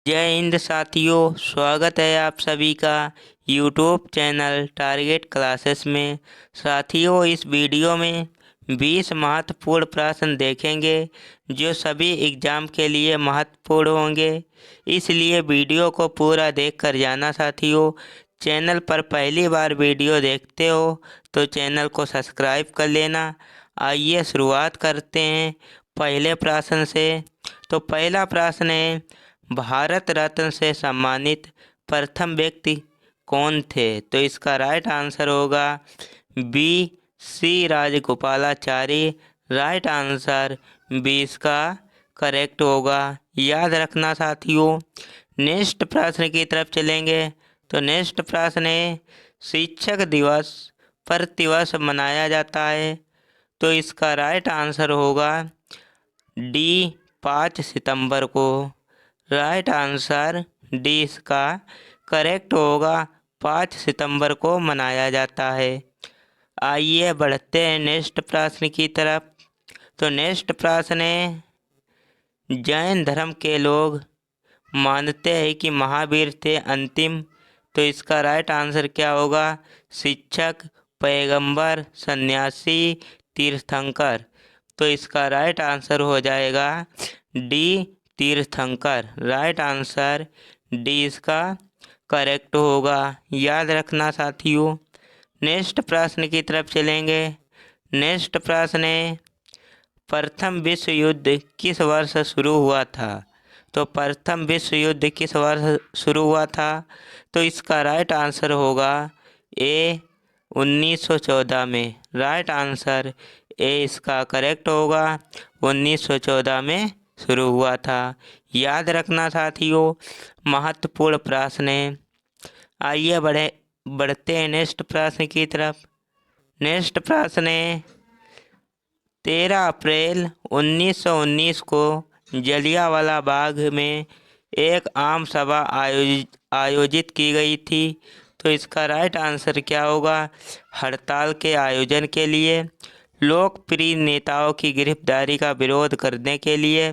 जय हिंद साथियों, स्वागत है आप सभी का यूट्यूब चैनल टारगेट क्लासेस में। साथियों, इस वीडियो में 20 महत्वपूर्ण प्रश्न देखेंगे जो सभी एग्ज़ाम के लिए महत्वपूर्ण होंगे, इसलिए वीडियो को पूरा देखकर जाना। साथियों, चैनल पर पहली बार वीडियो देखते हो तो चैनल को सब्सक्राइब कर लेना। आइए शुरुआत करते हैं पहले प्रश्न से। तो पहला प्रश्न है, भारत रत्न से सम्मानित प्रथम व्यक्ति कौन थे? तो इसका राइट आंसर होगा B C Rajagopalachari. Right answer B इसका करेक्ट होगा। याद रखना साथियों। नेक्स्ट प्रश्न की तरफ चलेंगे। तो नेक्स्ट प्रश्न है, शिक्षक दिवस प्रतिवर्ष मनाया जाता है। तो इसका राइट आंसर होगा डी 5 सितंबर को। राइट आंसर डी इसका करेक्ट होगा। 5 सितंबर को मनाया जाता है। आइए बढ़ते हैं नेक्स्ट प्रश्न की तरफ। तो नेक्स्ट प्रश्न है, जैन धर्म के लोग मानते हैं कि महावीर थे अंतिम। तो इसका राइट आंसर क्या होगा? शिक्षक, पैगंबर, सन्यासी, तीर्थंकर। तो इसका राइट आंसर हो जाएगा डी तीर्थंकर। राइट आंसर डी इसका करेक्ट होगा। याद रखना साथियों। नेक्स्ट प्रश्न की तरफ चलेंगे। नेक्स्ट प्रश्न है, प्रथम विश्व युद्ध किस वर्ष शुरू हुआ था? तो प्रथम विश्व युद्ध किस वर्ष शुरू हुआ था? तो इसका राइट आंसर होगा ए 1914 में। राइट आंसर ए इसका करेक्ट होगा। 1914 में शुरू हुआ था। याद रखना साथियों, महत्वपूर्ण प्रश्न है। आइए बढ़ते हैं नेक्स्ट प्रश्न की तरफ। नेक्स्ट प्रश्न है, 13 अप्रैल 1919 को जलियांवाला बाग में एक आम सभा आयोजित की गई थी। तो इसका राइट आंसर क्या होगा? हड़ताल के आयोजन के लिए, लोकप्रिय नेताओं की गिरफ्तारी का विरोध करने के लिए,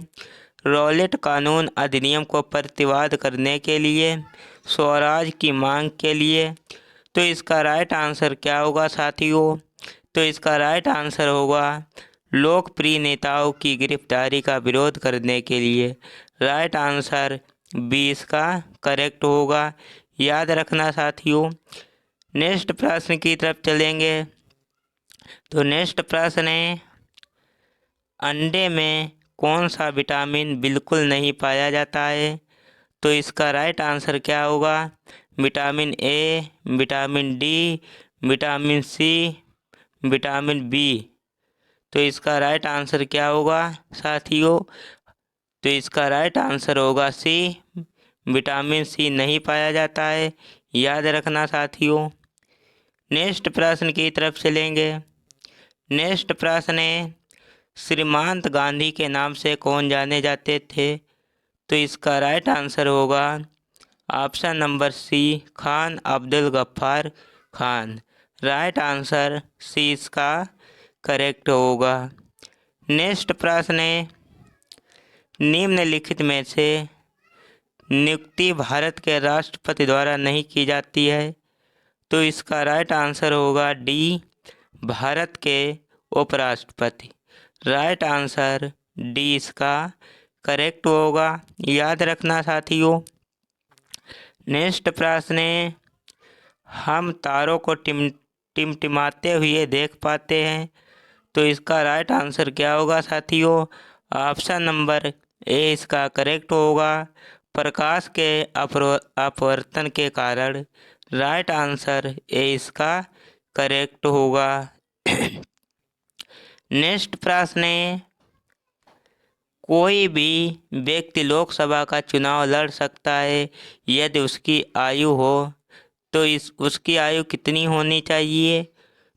रॉलेट कानून अधिनियम को प्रतिवाद करने के लिए, स्वराज की मांग के लिए। तो इसका राइट आंसर क्या होगा साथियों? तो इसका राइट आंसर होगा लोकप्रिय नेताओं की गिरफ्तारी का विरोध करने के लिए। राइट आंसर बी इसका करेक्ट होगा। याद रखना साथियों। नेक्स्ट प्रश्न की तरफ चलेंगे। तो नेक्स्ट प्रश्न है, अंडे में कौन सा विटामिन बिल्कुल नहीं पाया जाता है? तो इसका राइट आंसर क्या होगा? Vitamin A, vitamin D, vitamin C, vitamin B. तो इसका राइट आंसर क्या होगा साथियों? तो इसका राइट आंसर होगा सी, विटामिन सी नहीं पाया जाता है। याद रखना साथियों। नेक्स्ट प्रश्न की तरफ चलेंगे। नेक्स्ट प्रश्न है, श्रीमांत गांधी के नाम से कौन जाने जाते थे? तो इसका राइट आंसर होगा option number C, Khan Abdul Ghaffar Khan. Right answer C इसका करेक्ट होगा। नेक्स्ट प्रश्न है, निम्नलिखित में से नियुक्ति भारत के राष्ट्रपति द्वारा नहीं की जाती है। तो इसका राइट आंसर होगा डी, भारत के उपराष्ट्रपति। राइट आंसर डी इसका करेक्ट होगा। याद रखना साथियों। नेक्स्ट प्रश्न है, हम तारों को टिमटिमाते हुए देख पाते हैं। तो इसका राइट आंसर क्या होगा साथियों? ऑप्शन नंबर ए इसका करेक्ट होगा, प्रकाश के अपवर्तन के कारण। राइट आंसर ए इसका करेक्ट होगा। नेक्स्ट प्रश्न है, कोई भी व्यक्ति लोकसभा का चुनाव लड़ सकता है यदि उसकी आयु हो। तो उसकी आयु कितनी होनी चाहिए?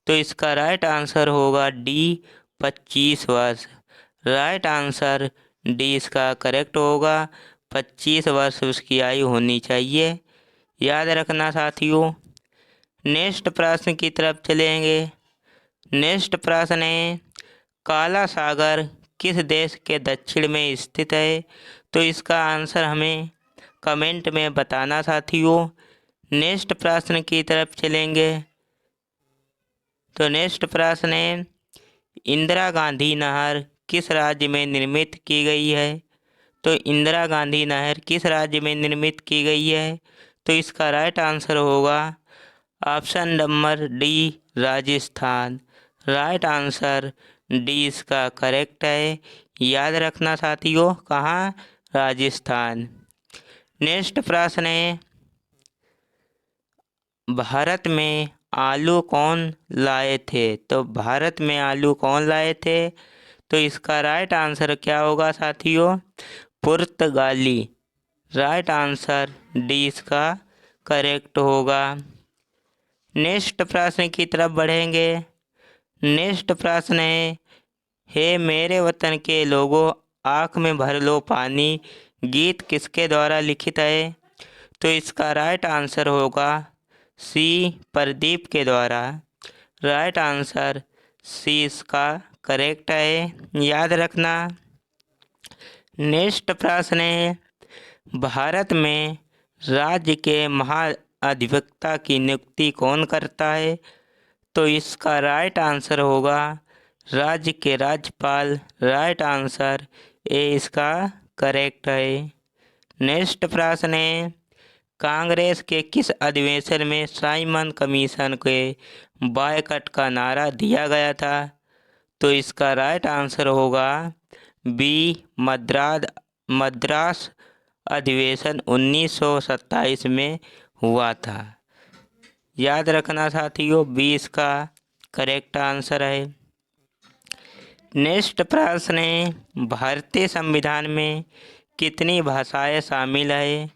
तो इसका राइट आंसर होगा डी 25 वर्ष। राइट आंसर डी इसका करेक्ट होगा। 25 वर्ष उसकी आयु होनी चाहिए। याद रखना साथियों। नेक्स्ट प्रश्न की तरफ चलेंगे। नेक्स्ट प्रश्न है, काला सागर किस देश के दक्षिण में स्थित है? तो इसका आंसर हमें कमेंट में बताना साथियों। नेक्स्ट प्रश्न की तरफ चलेंगे। तो नेक्स्ट प्रश्न है, इंदिरा गांधी नहर किस राज्य में निर्मित की गई है? तो इंदिरा गांधी नहर किस राज्य में निर्मित की गई है? तो इसका राइट आंसर होगा option number D, Rajasthan. Right answer D इसका करेक्ट है। याद रखना साथियों, कहाँ? राजस्थान। नेक्स्ट प्रश्न है, भारत में आलू कौन लाए थे? तो भारत में आलू कौन लाए थे? तो इसका राइट आंसर क्या होगा साथियों? पुर्तगाली। राइट आंसर डी इसका करेक्ट होगा। नेक्स्ट प्रश्न की तरफ बढ़ेंगे। नेक्स्ट प्रश्न है, हे मेरे वतन के लोगों आँख में भर लो पानी गीत किसके द्वारा लिखित है? तो इसका राइट आंसर होगा सी, प्रदीप के द्वारा। राइट आंसर सी इसका करेक्ट है। याद रखना। नेक्स्ट प्रश्न है, भारत में राज्य के महाधिवक्ता की नियुक्ति कौन करता है? तो इसका राइट आंसर होगा राज्य के राज्यपाल। राइट आंसर ए इसका करेक्ट है। नेक्स्ट प्रश्न है, कांग्रेस के किस अधिवेशन में साइमन कमीशन के बायकॉट का नारा दिया गया था? तो इसका राइट आंसर होगा बी, मद्रास अधिवेशन 1927 में हुआ था। याद रखना साथियों, 20 का करेक्ट आंसर है। नेक्स्ट प्रश्न है, भारतीय संविधान में कितनी भाषाएं शामिल है?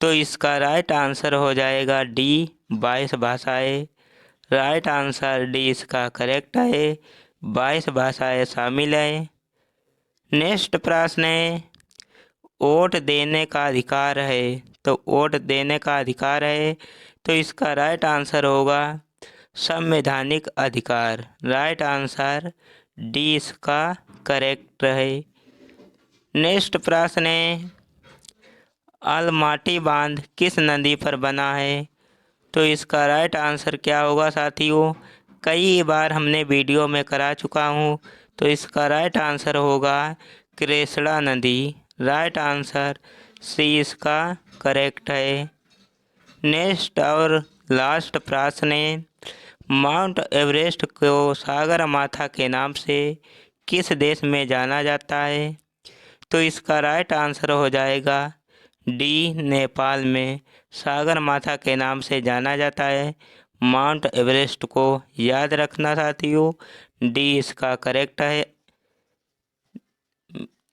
तो इसका राइट आंसर हो जाएगा डी, 22 भाषाएं। राइट आंसर डी इसका करेक्ट है, 22 भाषाएं शामिल है। नेक्स्ट प्रश्न है, वोट देने का अधिकार है? तो वोट देने का अधिकार है, तो इसका राइट आंसर होगा संवैधानिक अधिकार। राइट आंसर डी इसका करेक्ट है। नेक्स्ट प्रश्न है, अलमाटी बांध किस नदी पर बना है? तो इसका राइट आंसर क्या होगा साथियों? कई बार हमने वीडियो में करा चुका हूँ। तो इसका राइट आंसर होगा कृष्णा नदी। राइट आंसर सी इसका करेक्ट है। नेक्स्ट और लास्ट प्रश्न है, माउंट एवरेस्ट को सागरमाथा के नाम से किस देश में जाना जाता है? तो इसका राइट आंसर हो जाएगा डी, नेपाल में सागरमाथा के नाम से जाना जाता है माउंट एवरेस्ट को। याद रखना साथियों, डी इसका करेक्ट है।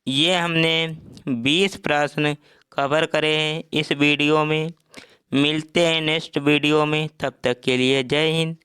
ये हमने 20 प्रश्न कवर करे हैं इस वीडियो में। मिलते हैं नेक्स्ट वीडियो में, तब तक के लिए जय हिंद,